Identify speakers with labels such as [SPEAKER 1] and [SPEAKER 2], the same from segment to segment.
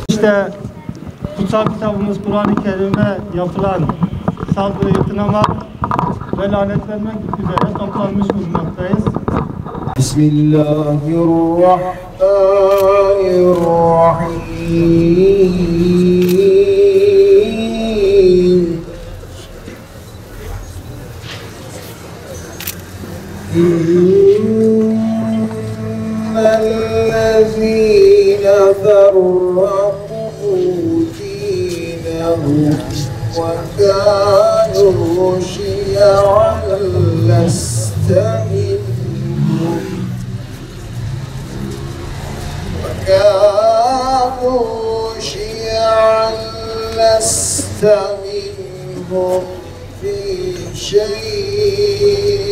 [SPEAKER 1] İşte kutsal kitabımız Kur'an-ı Kerim'e yapılan saldırıyı kınamak ve lanetlenmek üzere toplanmış bulunmaktayız.
[SPEAKER 2] Bismillahirrahmanirrahim. İnnellezîne ferrakû dînehum ve kânû şi'an leste minhum ve kânû şi'an leste minhum fî şey'in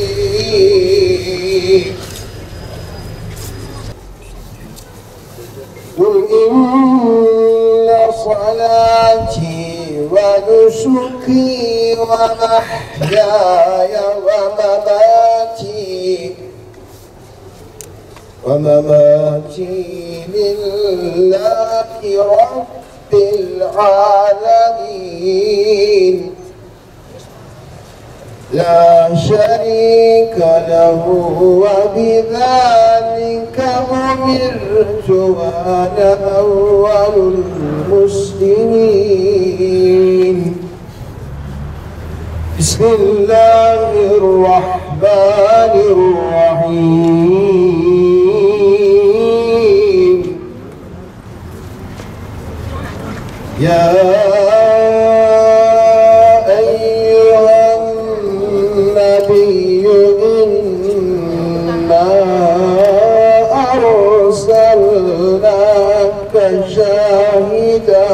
[SPEAKER 2] قل إن صلاتي ونسكي ومحياي ومماتي لله رب العالمين لا شريك له وبذلك أمرت وأنا أول المسلمين بسم الله الرحمن الرحيم يا شاهدا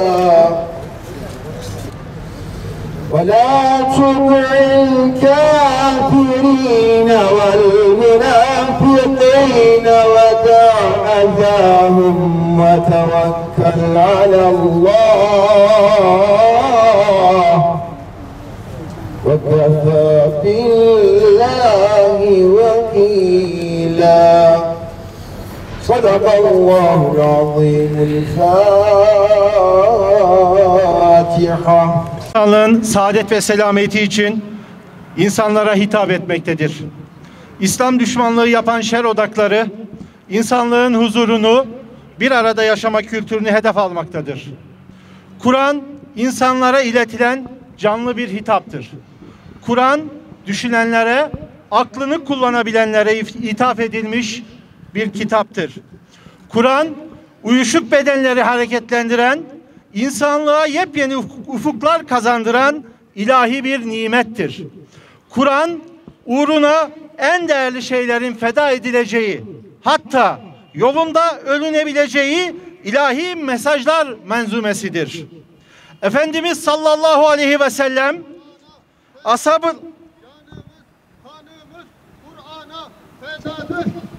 [SPEAKER 2] ولا تطع الكافرين والمنافقين ودع أذاهم وتوكل على الله وكفى بالله وكيلا Sadakallahul azimul Fatiha.
[SPEAKER 1] İnsanlığın saadet ve selameti için insanlara hitap etmektedir. İslam düşmanlığı yapan şer odakları insanlığın huzurunu, bir arada yaşama kültürünü hedef almaktadır. Kur'an insanlara iletilen canlı bir hitaptır. Kur'an düşünenlere, aklını kullanabilenlere ithaf edilmiş bir kitaptır. Kur'an uyuşuk bedenleri hareketlendiren, insanlığa yepyeni ufuklar kazandıran ilahi bir nimettir. Kur'an uğruna en değerli şeylerin feda edileceği, hatta yolunda ölünebileceği ilahi mesajlar menzumesidir. Efendimiz sallallahu aleyhi ve sellem ashabı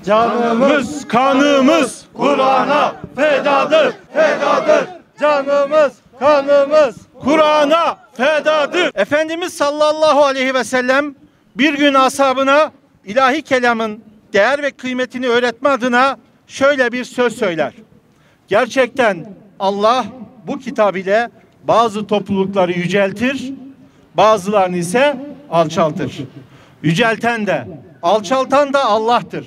[SPEAKER 1] canımız, kanımız Kur'an'a fedadır, fedadır. Canımız, kanımız Kur'an'a fedadır. Efendimiz sallallahu aleyhi ve sellem bir gün ashabına ilahi kelamın değer ve kıymetini öğretme adına şöyle bir söz söyler. Gerçekten Allah bu kitap ile bazı toplulukları yüceltir, bazılarını ise alçaltır. Yücelten de, alçaltan da Allah'tır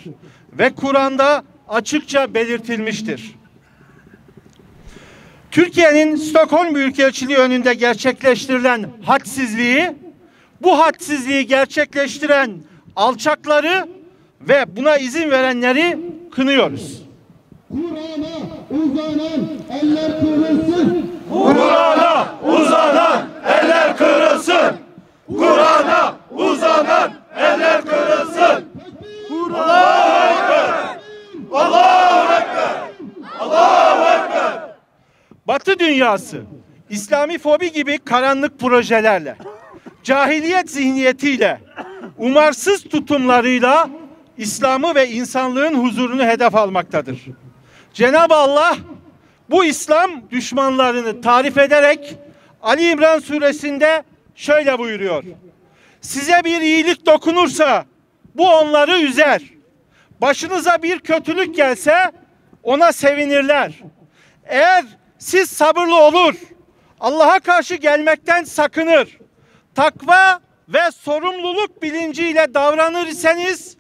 [SPEAKER 1] ve Kur'an'da açıkça belirtilmiştir. Türkiye'nin Stockholm Büyükelçiliği önünde gerçekleştirilen hadsizliği, bu hadsizliği gerçekleştiren alçakları ve buna izin verenleri kınıyoruz.
[SPEAKER 3] Kur'an'a uzanan eller kırılsın.
[SPEAKER 1] Kur'an'a uzanan eller kırılsın. Kur'an'a uzanan eller kırılsın. Allahu Ekber! Allahu Ekber! Allahu Ekber! Batı dünyası, İslami fobi gibi karanlık projelerle, cahiliyet zihniyetiyle, umarsız tutumlarıyla İslam'ı ve insanlığın huzurunu hedef almaktadır. Cenab-ı Allah bu İslam düşmanlarını tarif ederek Ali İmran suresinde şöyle buyuruyor. Size bir iyilik dokunursa
[SPEAKER 4] bu onları üzer. Başınıza bir kötülük gelse ona sevinirler. Eğer siz sabırlı olur, Allah'a karşı gelmekten sakınır, takva ve sorumluluk bilinciyle davranır iseniz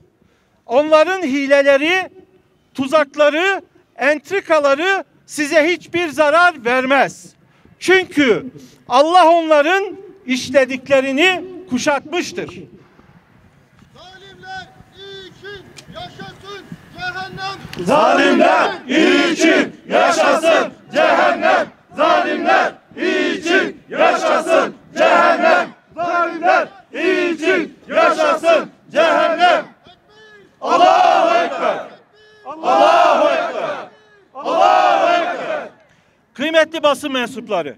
[SPEAKER 4] onların hileleri, tuzakları, entrikaları size hiçbir zarar vermez. Çünkü Allah onların işlediklerini kuşatmıştır.
[SPEAKER 3] Zalimler iyi için yaşasın cehennem.
[SPEAKER 1] Zalimler iyi için yaşasın cehennem. Zalimler iyi için yaşasın cehennem. Zalimler iyi için yaşasın cehennem. Allahu Ekber. Allahu Ekber. Allahu Ekber.
[SPEAKER 4] Kıymetli basın mensupları,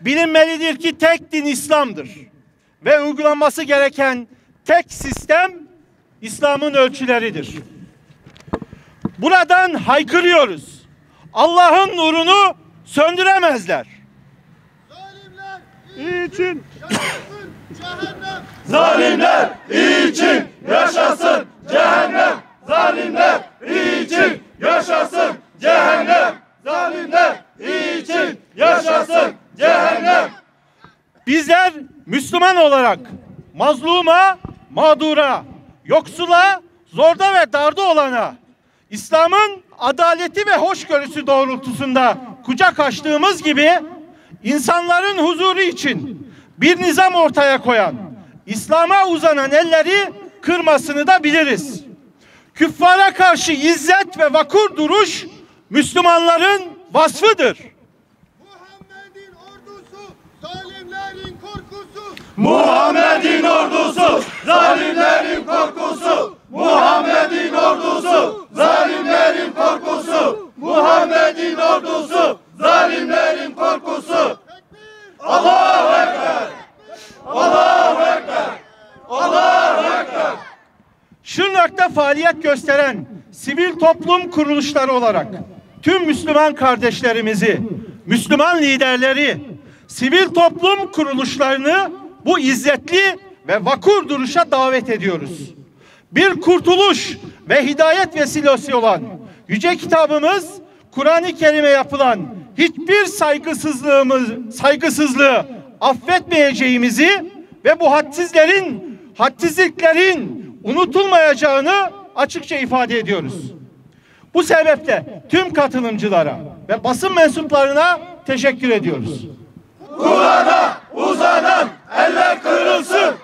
[SPEAKER 4] bilinmelidir ki tek din İslam'dır ve uygulanması gereken tek sistem İslam'ın ölçüleridir. Buradan haykırıyoruz. Allah'ın nurunu söndüremezler.
[SPEAKER 3] Zalimler
[SPEAKER 4] İyi için
[SPEAKER 3] yaşasın cehennem.
[SPEAKER 1] Zalimler iyi için yaşasın cehennem. Zalimler iyi için yaşasın cehennem. Zalimler iyi için yaşasın cehennem.
[SPEAKER 4] bizler Müslüman olarak mazluma, mağdura, yoksula, zorda ve darda olana İslam'ın adaleti ve hoşgörüsü doğrultusunda kucak açtığımız gibi insanların huzuru için bir nizam ortaya koyan, İslam'a uzanan elleri kırmasını da biliriz. Küffara karşı izzet ve vakur duruş Müslümanların vasfıdır.
[SPEAKER 3] Muhammed'in ordusu zalimlerin korkusu.
[SPEAKER 1] Muhammed'in ordusu zalimlerin korkusu. Muhammed'in ordusu zalimlerin korkusu. Muhammed'in ordusu zalimlerin korkusu. Allahu Ekber. Allahu Ekber. Allahu Ekber.
[SPEAKER 4] Şırnak'ta faaliyet gösteren sivil toplum kuruluşları olarak tüm Müslüman kardeşlerimizi, Müslüman liderleri, sivil toplum kuruluşlarını bu izzetli ve vakur duruşa davet ediyoruz. Bir kurtuluş ve hidayet vesilesi olan yüce kitabımız Kur'an-ı Kerim'e yapılan hiçbir saygısızlığı affetmeyeceğimizi ve bu hadsizliklerin unutulmayacağını açıkça ifade ediyoruz. Bu sebeple tüm katılımcılara ve basın mensuplarına teşekkür ediyoruz.
[SPEAKER 1] Kur'an'a uzanan eller kırılsın.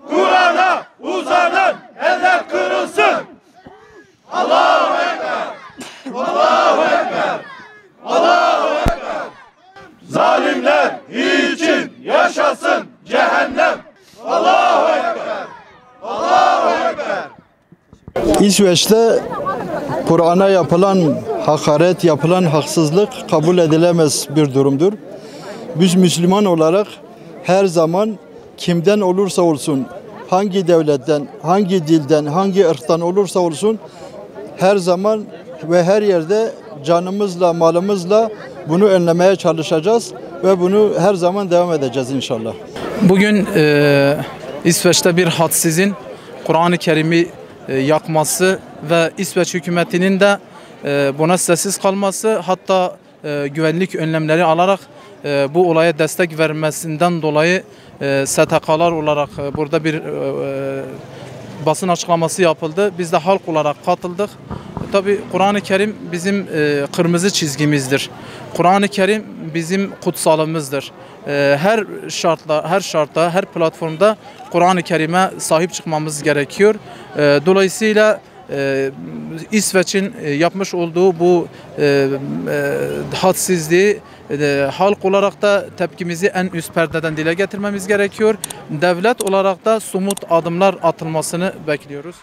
[SPEAKER 1] Kur'an'a uzanan eller kırılsın. Allahu Ekber. Allahu Ekber. Allahu Ekber. Zalimler için yaşasın cehennem. Allahu Ekber. Allahu Ekber.
[SPEAKER 5] İsveç'te Kur'an'a yapılan hakaret, yapılan haksızlık kabul edilemez bir durumdur. Biz Müslüman olarak her zaman kimden olursa olsun, hangi devletten, hangi dilden, hangi ırktan olursa olsun her zaman ve her yerde canımızla, malımızla bunu önlemeye çalışacağız ve bunu her zaman devam edeceğiz inşallah.
[SPEAKER 6] Bugün İsveç'te bir hadsizin Kur'an-ı Kerim'i yakması ve İsveç hükümetinin de buna sessiz kalması, hatta güvenlik önlemleri alarak bu olaya destek vermesinden dolayı STK'lar olarak burada bir basın açıklaması yapıldı. Biz de halk olarak katıldık. Tabii Kur'an-ı Kerim bizim kırmızı çizgimizdir. Kur'an-ı Kerim bizim kutsalımızdır. Her şartta, her platformda Kur'an-ı Kerim'e sahip çıkmamız gerekiyor. Dolayısıyla İsveç'in yapmış olduğu bu hadsizliği halk olarak da tepkimizi en üst perdeden dile getirmemiz gerekiyor. Devlet olarak da somut adımlar atılmasını bekliyoruz.